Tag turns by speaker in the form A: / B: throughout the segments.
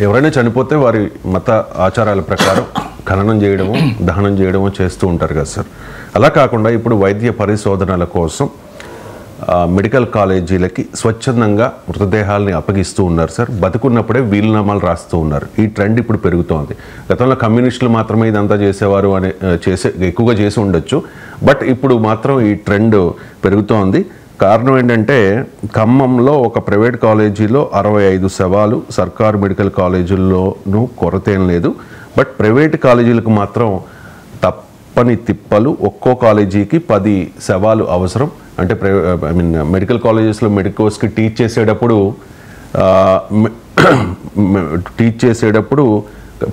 A: ఎవరైనా చనిపోతే వారి మత ఆచారాల ప్రకారం ఖననం చేయడము, దహనం చేయడము చేస్తూ ఉంటారు కదా సార్. అలా కాకుండా ఇప్పుడు వైద్య పరిశోధనల కోసం మెడికల్ కాలేజీలకి స్వచ్ఛందంగా మృతదేహాలని అప్పగిస్తూ ఉన్నారు సార్. బతుకున్నప్పుడే వీలునామాలు రాస్తూ ఉన్నారు. ఈ ట్రెండ్ ఇప్పుడు పెరుగుతోంది. గతంలో కమ్యూనిస్టులు మాత్రమే ఇదంతా చేసేవారు అనే ఎక్కువగా చేసి ఉండొచ్చు. బట్ ఇప్పుడు మాత్రం ఈ ట్రెండ్ పెరుగుతోంది. కారణం ఏంటంటే ఖమ్మంలో ఒక ప్రైవేట్ కాలేజీలో 65 శవాలు, సర్కారు మెడికల్ కాలేజీల్లోనూ కొరత ఏం లేదు. బట్ ప్రైవేట్ కాలేజీలకు మాత్రం తప్పని తిప్పలు. ఒక్కో కాలేజీకి 10 శవాలు అవసరం. అంటే మెడికల్ కాలేజెస్లో మెడికోస్కి టీచ్ చేసేటప్పుడు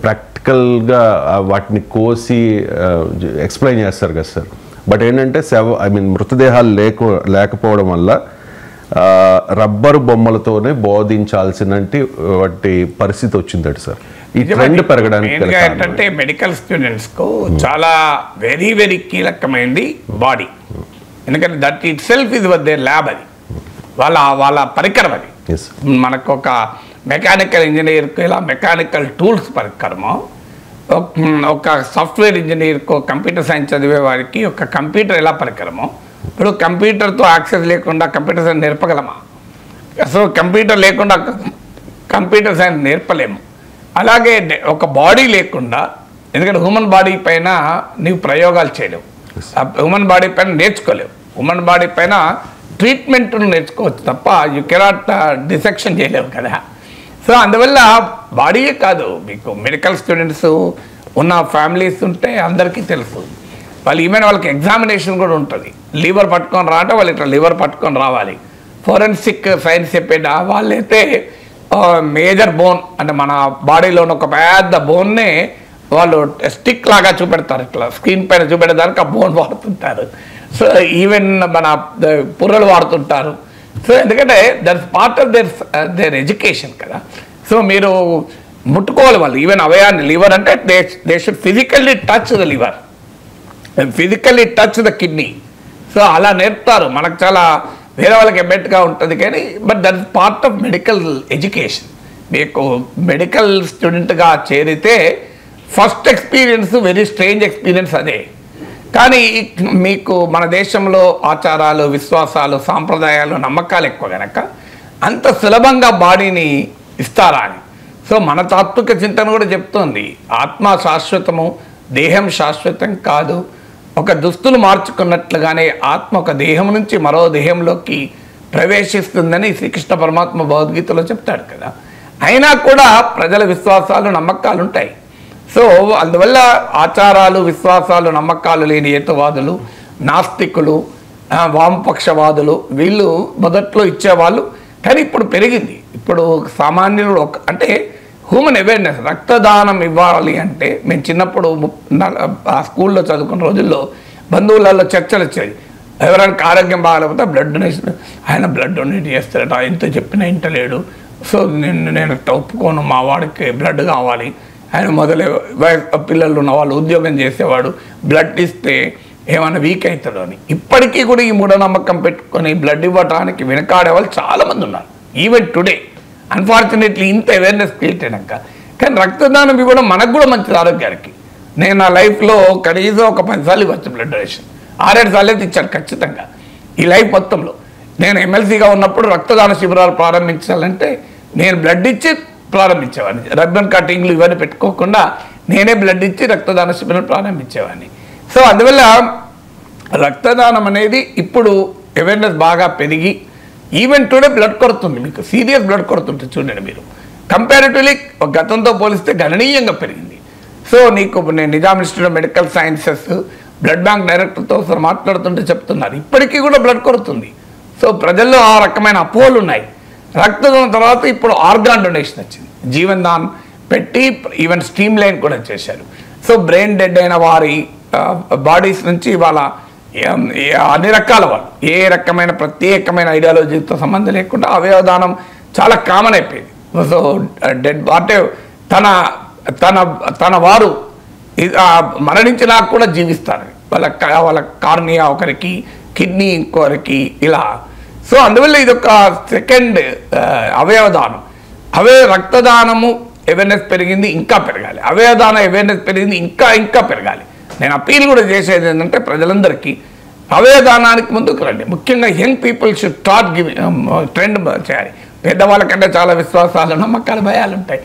A: ప్రాక్టికల్గా వాటిని కోసి ఎక్స్ప్లెయిన్ చేస్తారు కదా సార్. బట్ ఏంటంటే మృతదేహాలు లేకపోవడం వల్ల రబ్బరు బొమ్మలతోనే బోధించాల్సినటువంటి వాటి పరిస్థితి వచ్చిందట సార్. ఈ ట్రెండ్ పెరగడానికి
B: ఏంటంటే మెడికల్ స్టూడెంట్స్కు చాలా వెరీ వెరీ కీలకమైనది బాడీ. ఎందుకంటే దట్ ఇట్ సెల్ఫ్ ఇది దేర్ ల్యాబ్. అది వాళ్ళ పరికరం. అది మనకు ఒక మెకానికల్ ఇంజనీర్కు ఇలా మెకానికల్ టూల్స్ పరికరమో, ఒక సాఫ్ట్వేర్ ఇంజనీర్కు కంప్యూటర్ సైన్స్ చదివే వారికి ఒక కంప్యూటర్ ఎలా పరికరమో. ఇప్పుడు కంప్యూటర్తో యాక్సెస్ లేకుండా కంప్యూటర్ సైన్స్ నేర్పగలమా? సో కంప్యూటర్ లేకుండా కంప్యూటర్ సైన్స్ నేర్పలేము. అలాగే ఒక బాడీ లేకుండా, ఎందుకంటే హ్యూమన్ బాడీ పైన నీవు ప్రయోగాలు చేయలేవు, హ్యూమన్ బాడీ పైన నేర్చుకోలేవు, హ్యూమన్ బాడీ పైన ట్రీట్మెంట్ నేర్చుకోవచ్చు తప్ప యూ కెనాట్ డిసెక్షన్ చేయలేవు కదా. సో అందువల్ల బాడీయే కాదు, మీకు మెడికల్ స్టూడెంట్స్ ఉన్న ఫ్యామిలీస్ ఉంటే అందరికీ తెలుసు. వాళ్ళు ఈవెన్ వాళ్ళకి ఎగ్జామినేషన్ కూడా ఉంటుంది. లివర్ పట్టుకొని రావటం, వాళ్ళు ఇట్లా లివర్ పట్టుకొని రావాలి. ఫోరెన్సిక్ సైన్స్ చెప్పేట వాళ్ళైతే మేజర్ బోన్ అంటే మన బాడీలో ఉన్న ఒక పెద్ద బోన్నే వాళ్ళు స్టిక్ లాగా చూపెడతారు, ఇట్లా స్క్రీన్ పైన చూపెట్టడానికి ఆ బోన్ వాడుతుంటారు. సో ఈవెన్ మన పుర్రలు వాడుతుంటారు. సో ఎందుకంటే that's part of their education కదా. సో మీరు ముట్టుకోవాలి వాళ్ళు ఈవెన్ అవయాన్ని. లివర్ అంటే they should physically touch the liver, physically touch the kidney. So అలా నేర్పుతారు. మనకు చాలా వేరే వాళ్ళకి ఎబ్బెట్టుగా ఉంటుంది కానీ but that is part of medical education. మీకు మెడికల్ స్టూడెంట్గా చేరితే first experience very strange experience అదే. కానీ మీకు మన దేశంలో ఆచారాలు, విశ్వాసాలు, సాంప్రదాయాలు, నమ్మకాలు ఎక్కువ కనుక అంత సులభంగా బాడీని ఇస్తారా అని. సో మన తాత్విక చింతన కూడా చెప్తోంది ఆత్మ శాశ్వతము, దేహం శాశ్వతం కాదు. ఒక దుస్తులు మార్చుకున్నట్లుగానే ఆత్మ ఒక దేహం నుంచి మరో దేహంలోకి ప్రవేశిస్తుందని శ్రీకృష్ణ పరమాత్మ భగవద్గీతలో చెప్తాడు కదా. అయినా కూడా ప్రజల విశ్వాసాలు, నమ్మకాలు ఉంటాయి. సో అందువల్ల ఆచారాలు, విశ్వాసాలు, నమ్మకాలు లేని హేతువాదులు, నాస్తికులు, వామపక్షవాదులు వీళ్ళు మొదట్లో ఇచ్చేవాళ్ళు. కానీ ఇప్పుడు పెరిగింది. ఇప్పుడు సామాన్యులు అంటే హ్యూమన్ అవేర్నెస్. రక్తదానం ఇవ్వాలి అంటే మేము చిన్నప్పుడు ఆ స్కూల్లో చదువుకున్న రోజుల్లో బంధువులలో చర్చలు వచ్చాయి. ఎవరైనా ఆరోగ్యం బాగాలేకపోతే బ్లడ్ డొనేషన్, ఆయన బ్లడ్ డొనేట్ చేస్తారట, ఎంత చెప్పినా ఇంటలేడు. సో నేను ఒప్పుకోను, మా వాడికి బ్లడ్ కావాలి. ఆయన మొదలే పిల్లలు ఉన్న వాళ్ళు ఉద్యోగం చేసేవాడు, బ్లడ్ ఇస్తే ఏమైనా వీక్ అవుతాడు అని. ఇప్పటికీ కూడా ఈ మూఢనమ్మకం పెట్టుకొని బ్లడ్ ఇవ్వడానికి వెనకాడే వాళ్ళు చాలామంది ఉన్నారు. ఈవెన్ టుడే అన్ఫార్చునేట్లీ ఇంత అవేర్నెస్ క్రియేట్ అయినాక. కానీ రక్తదానం ఇవ్వడం మనకు కూడా మంచిది ఆరోగ్యానికి. నేను నా లైఫ్లో కనీసం ఒక 10 సార్లు ఇవ్వచ్చు బ్లడ్ డొనేషన్. 6-7 సార్లు అయితే ఇచ్చాను ఖచ్చితంగా ఈ లైఫ్ మొత్తంలో. నేను ఎమ్మెల్సీగా ఉన్నప్పుడు రక్తదాన శిబిరాలు ప్రారంభించాలంటే నేను బ్లడ్ ఇచ్చి ప్రారంభించేవాడిని. రబ్బన్ కటింగ్లు ఇవన్నీ పెట్టుకోకుండా నేనే బ్లడ్ ఇచ్చి రక్తదాన శిబిరం ప్రారంభించేవాడిని. సో అందువల్ల రక్తదానం అనేది ఇప్పుడు అవేర్నెస్ బాగా పెరిగి ఈవెన్ టుడే బ్లడ్ కొడుతుంది. మీకు సీరియస్ బ్లడ్ కొడుతుంటుంది చూడండి మీరు. కంపారిటివ్లీ గతంతో పోలిస్తే గణనీయంగా పెరిగింది. సో నీకు నేను Nizam institute of medical sciences blood bank డైరెక్టర్తో మాట్లాడుతుంటే చెప్తున్నారు ఇప్పటికీ కూడా బ్లడ్ కొడుతుంది. సో ప్రజల్లో ఆ రకమైన అపోహలు ఉన్నాయి. రక్తదానం తర్వాత ఇప్పుడు ఆర్గాన్ డొనేషన్ వచ్చింది. జీవన్ దాన్ పెట్టి ఈవెన్ స్ట్రీమ్ లైన్ కూడా చేశారు. సో బ్రెయిన్ డెడ్ అయిన వారి బాడీస్ నుంచి వాళ్ళ అన్ని రకాల వాళ్ళు ఏ రకమైన ప్రత్యేకమైన ఐడియాలజీతో సంబంధం లేకుండా అవయవదానం చాలా కామన్ అయిపోయింది. సో డెడ్ అంటే తన వారు మరణించినా కూడా జీవిస్తారు. వాళ్ళ కార్నియా ఒకరికి, కిడ్నీ ఇంకొకరికి ఇలా. సో అందువల్ల ఇది ఒక సెకండ్ అవయవదానం. రక్తదానము అవేర్నెస్ పెరిగింది, ఇంకా పెరగాలి. అవయవదాన అవేర్నెస్ పెరిగింది, ఇంకా పెరగాలి. నేను అపీల్ కూడా చేసేది ఏంటంటే ప్రజలందరికీ అవయవదానానికి ముందుకు రండి. ముఖ్యంగా young people should start trend చేయాలి. పెద్దవాళ్ళకంటే చాలా విశ్వాసాలు, నమ్మకాలు, భయాలు ఉంటాయి.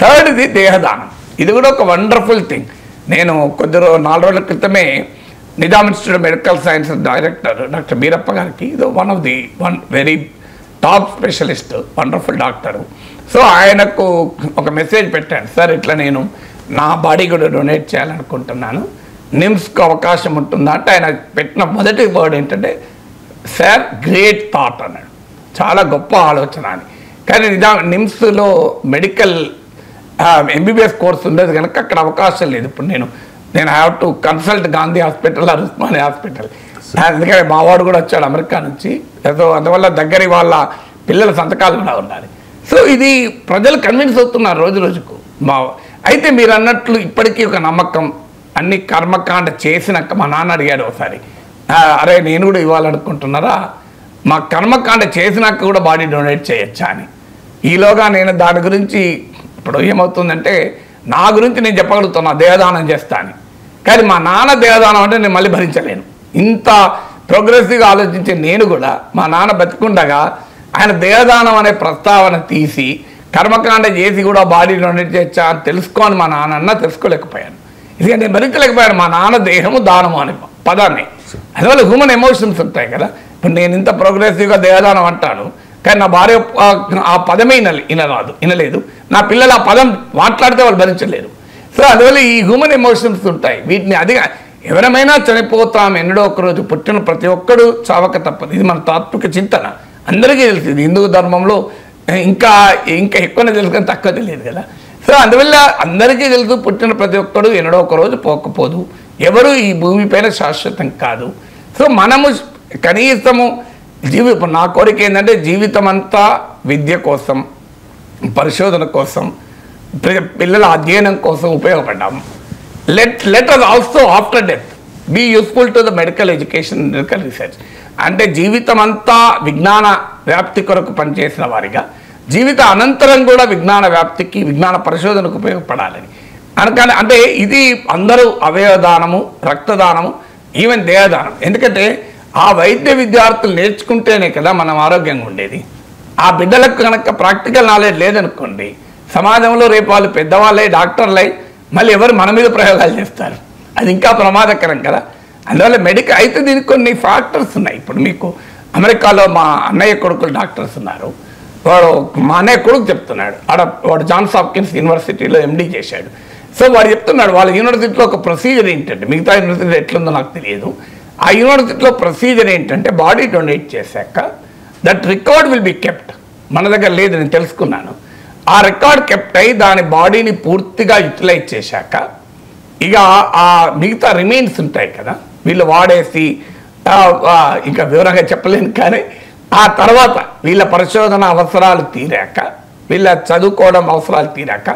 B: థర్డ్ది దేహదానం. ఇది కూడా ఒక వండర్ఫుల్ థింగ్. నేను 4 రోజుల క్రితమే Nizam institute of medical science director doctor Beerappa గారికి, ఇది one very top specialist, wonderful doctor. So ఆయనకు ఒక మెసేజ్ పెట్టాను, సార్ ఇట్లా నేను నా బాడీ కూడా డొనేట్ చేయాలనుకుంటున్నాను, నిమ్స్కి అవకాశం ఉంటుందా అంటే ఆయన పెట్టిన మొదటి వర్డ్ ఏంటంటే సార్ గ్రేట్ థాట్ అన్నాడు. చాలా గొప్ప ఆలోచన అని. కానీ నిమ్స్లో మెడికల్ ఎంబీబీఎస్ కోర్స్ ఉండేది కనుక అక్కడ అవకాశం లేదు. ఇప్పుడు నేను have to consult Gandhi hospital or Osmania hospital. ఎందుకంటే మావాడు కూడా వచ్చాడు అమెరికా నుంచి. సో అందువల్ల దగ్గర వాళ్ళ పిల్లల సంతకాలు కూడా ఉండాలి. సో ఇది ప్రజలు కన్విన్స్ అవుతున్నారు రోజు రోజుకు. అయితే మీరు అన్నట్లు ఇప్పటికీ ఒక నమ్మకం, అన్ని కర్మకాండ చేసినాక మా నాన్న అడిగాడు ఒకసారి, అరే నేను కూడా ఇవ్వాలనుకుంటున్నారా, మా కర్మకాండ చేసినాక కూడా బాడీ డొనేట్ చేయొచ్చా అని. ఈలోగా నేను దాని గురించి ఇప్పుడు ఏమవుతుందంటే నా గురించి నేను చెప్పగలుగుతున్నా దేహదానం చేస్తా అని. కానీ మా నాన్న దేహదానం అంటే నేను మళ్ళీ భరించలేను. ఇంత ప్రోగ్రెసివ్గా ఆలోచించే నేను కూడా మా నాన్న బతికుండగా ఆయన దేహదానం అనే ప్రస్తావన తీసి కర్మకాండ చేసి కూడా బాడీ డొనేట్ చేయొచ్చా అని తెలుసుకొని మా నాన్న తెలుసుకోలేకపోయాను. ఎందుకంటే నేను భరించలేకపోయాను మా నాన్న దేహము దానము అనే పదాన్ని. అందువల్ల హ్యూమన్ ఎమోషన్స్ ఉంటాయి కదా. ఇప్పుడు నేను ఇంత ప్రోగ్రెసివ్గా దేహదానం అంటాను, కానీ నా భార్య ఆ పదమే వినలేదు. నా పిల్లలు ఆ పదం మాట్లాడితే వాళ్ళు భరించలేరు. సో అందువల్ల ఈ హ్యూమన్ ఎమోషన్స్ ఉంటాయి. వీటిని ఎవరమైనా చనిపోతాం, ఎన్నడో ఒకరోజు పుట్టిన ప్రతి ఒక్కడు చావక తప్పదు. ఇది మన తాత్విక చింతన, అందరికీ తెలిసింది. హిందూ ధర్మంలో ఇంకా ఎక్కువనే తెలుసు కానీ తక్కువ తెలియదు కదా. సో అందువల్ల అందరికీ తెలుసు పుట్టిన ప్రతి ఒక్కడు ఎన్నడో ఒకరోజు పోకపోదు. ఎవరు ఈ భూమిపైన శాశ్వతం కాదు. సో మనము కనీసము ఇప్పుడు నా కోరిక ఏంటంటే జీవితం అంతా విద్య కోసం, పరిశోధన కోసం, పిల్లల అధ్యయనం కోసం ఉపయోగపడ్డాము. Let us also after death be useful to the medical education, medical research. అంటే జీవితం అంతా విజ్ఞాన వ్యాప్తి కొరకు పనిచేసిన వారిగా జీవిత అనంతరం కూడా విజ్ఞాన వ్యాప్తికి, విజ్ఞాన పరిశోధనకు ఉపయోగపడాలని అనకాని. అంటే ఇది అందరూ అవయవదానము, రక్తదానము, ఈవెన్ దేహదానం. ఎందుకంటే ఆ వైద్య విద్యార్థులు నేర్చుకుంటేనే కదా మనం ఆరోగ్యంగా ఉండేది. ఆ బిడ్డలకు కనుక ప్రాక్టికల్ నాలెడ్జ్ లేదనుకోండి, సమాజంలో రేపు వాళ్ళు పెద్దవాళ్ళై డాక్టర్లై మళ్ళీ ఎవరు మన మీద ప్రయోగాలు చేస్తారు. అది ఇంకా ప్రమాదకరం కదా. అందువల్ల మెడికల్ అయితే దీనికి కొన్ని ఫ్యాక్టర్స్ ఉన్నాయి. ఇప్పుడు మీకు అమెరికాలో మా అన్నయ్య కొడుకులు డాక్టర్స్ ఉన్నారు. మా అన్నయ్య కొడుకు చెప్తున్నాడు, వాడు జాన్స్ హాప్కిన్స్ యూనివర్సిటీలో ఎండీ చేశాడు. సో వాడు చెప్తున్నాడు వాళ్ళ యూనివర్సిటీలో ఒక ప్రొసీజర్ ఏంటంటే, మిగతా యూనివర్సిటీ ఎట్లుందో నాకు తెలియదు, ఆ యూనివర్సిటీలో ప్రొసీజర్ ఏంటంటే బాడీ డొనేట్ చేశాక that record will be kept. మన దగ్గర లేదు, నేను తెలుసుకున్నాను. ఆ రికార్డ్ కెప్ట్ అయ్యి దాని బాడీని పూర్తిగా యూటిలైజ్ చేశాక ఇక ఆ మిగతా రిమైన్స్ ఉంటాయి కదా, వీళ్ళు వాడేసి ఇంకా వివరంగా చెప్పలేను. కానీ ఆ తర్వాత వీళ్ళ పరిశోధన అవసరాలు తీరాక, వీళ్ళ చదువుకోవడం అవసరాలు తీరాక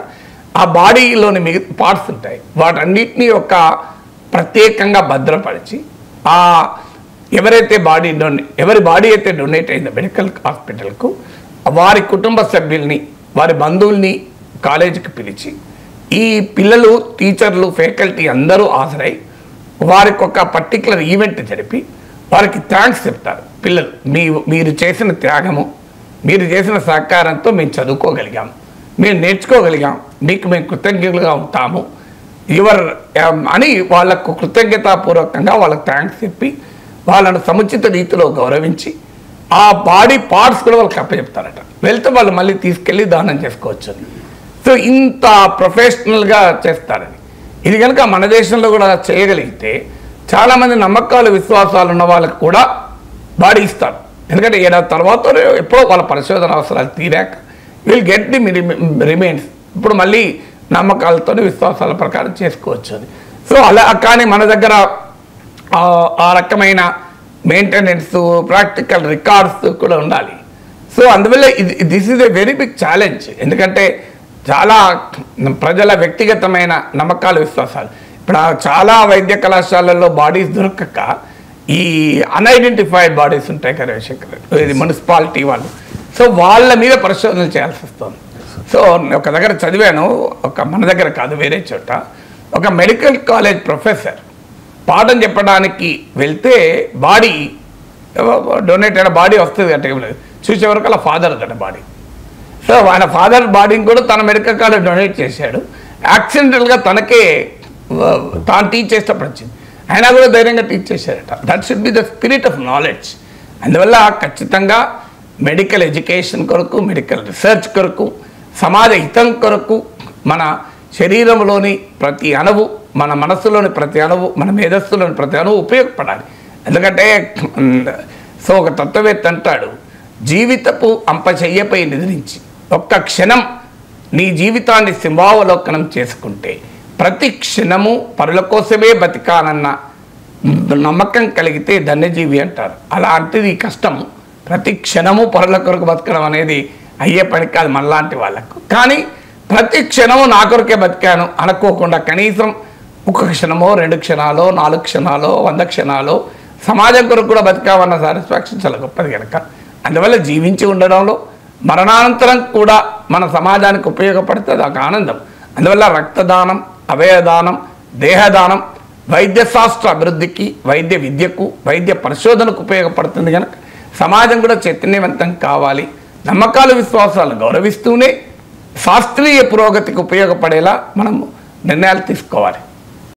B: ఆ బాడీలోని మిగతా పార్ట్స్ ఉంటాయి, వాటన్నిటినీ ఒక ప్రత్యేకంగా భద్రపరిచి ఎవరి బాడీ అయితే డొనేట్ అయిందో మెడికల్ హాస్పిటల్కు వారి కుటుంబ సభ్యుల్ని, వారి బంధువుల్ని కాలేజీకి పిలిచి ఈ పిల్లలు, టీచర్లు, ఫ్యాకల్టీ అందరూ హాజరై వారికి ఒక పర్టికులర్ ఈవెంట్ జరిపి వారికి థ్యాంక్స్ చెప్తారు. పిల్లలు మీరు చేసిన త్యాగము, మీరు చేసిన సహకారంతో మేము చదువుకోగలిగాం, మేము నేర్చుకోగలిగాం, మీకు మేము కృతజ్ఞతలుగా ఉంటాము అని వాళ్ళకు కృతజ్ఞతాపూర్వకంగా వాళ్ళకి థ్యాంక్స్ చెప్పి వాళ్ళను సముచిత రీతిలో గౌరవించి ఆ బాడీ పార్ట్స్ కూడా వాళ్ళకి అప్పచెప్తారట. వెళ్తే వాళ్ళు మళ్ళీ తీసుకెళ్ళి దానం చేసుకోవచ్చు. సో ఇంత ప్రొఫెషనల్గా చేస్తారని. ఇది కనుక మన దేశంలో కూడా చేయగలిగితే చాలామంది నమ్మకాలు, విశ్వాసాలు ఉన్న వాళ్ళకి కూడా బాడీ ఇస్తారు. ఎందుకంటే ఏడాది తర్వాత ఎప్పుడో వాళ్ళ పరిశోధన అవసరాలు తీరాక విల్ గెట్ ది రిమైన్స్. ఇప్పుడు మళ్ళీ నమ్మకాలతో, విశ్వాసాల ప్రకారం చేసుకోవచ్చు అది. సో అలా కానీ మన దగ్గర ఆ రకమైన మెయింటెనెన్స్, ప్రాక్టికల్ రికార్డ్స్ కూడా ఉండాలి. సో అందువల్ల this is a very big challenge. ఎందుకంటే చాలా ప్రజల వ్యక్తిగతమైన నమ్మకాలు, విశ్వాసాలు. ఇప్పుడు చాలా వైద్య కళాశాలల్లో బాడీస్ దొరకక ఈ అన్ఐడెంటిఫైడ్ బాడీస్ ఉంటాయి కదా, ఇది మున్సిపాలిటీ వాళ్ళు, సో వాళ్ళ మీద పరిశోధనలు చేయాల్సి వస్తుంది. సో ఒక దగ్గర చదివాను, మన దగ్గర కాదు వేరే చోట, ఒక మెడికల్ కాలేజ్ ప్రొఫెసర్ పాఠం చెప్పడానికి వెళ్తే బాడీ డొనేట్ అయిన బాడీ వస్తుంది అంటే చూసే వరకు అలా ఫాదర్ అట బాడీ. సో ఆయన ఫాదర్ బాడీని కూడా తన మెడికల్ కాలేజ్ డొనేట్ చేశాడు. యాక్సిడెంటల్గా తనకే తాను టీచ్ చేసేటప్పుడు వచ్చింది, అయినా కూడా ధైర్యంగా టీచ్ చేశారట. That should be the spirit of knowledge. అందువల్ల ఖచ్చితంగా మెడికల్ ఎడ్యుకేషన్ కొరకు, మెడికల్ రీసెర్చ్ కొరకు, సమాజ హితం కొరకు మన శరీరంలోని ప్రతి అణువు, మన మనస్సులోని ప్రతి అణువు, మన మేధస్సులోని ప్రతి అణువు ఉపయోగపడాలి. ఎందుకంటే సో ఒక తత్వవేత్త అంటాడు, జీవితపు చెయ్యపై నిద్రించి ఒక్క క్షణం నీ జీవితాన్ని సింహావలోకనం చేసుకుంటే ప్రతి క్షణము పరుల కోసమే బతికానన్న నమ్మకం కలిగితే ధన్యజీవి అంటారు. అలాంటిది కష్టం, ప్రతి క్షణము పరుల కొరకు బతకడం అనేది అయ్యే పని కాదు మనలాంటి వాళ్ళకు. కానీ ప్రతి క్షణము నా కొరకే బతికాను అనుకోకుండా కనీసం ఒక క్షణమో 2 క్షణాలో 4 క్షణాలో 100 క్షణాలో సమాజం కొరకు కూడా బతికామన్న సాటిస్ఫాక్షన్ చాలా గొప్పది కనుక అందువల్ల జీవించి ఉండడంలో మరణానంతరం కూడా మన సమాజానికి ఉపయోగపడుతుంది ఒక ఆనందం. అందువల్ల రక్తదానం, అవయవదానం, దేహదానం వైద్య శాస్త్ర అభివృద్ధికి, వైద్య విద్యకు, వైద్య పరిశోధనకు ఉపయోగపడుతుంది కనుక సమాజం కూడా చైతన్యవంతం కావాలి. నమ్మకాలు విశ్వాసాలను గౌరవిస్తూనే శాస్త్రీయ పురోగతికి ఉపయోగపడేలా మనం నిర్ణయాలు తీసుకోవాలి.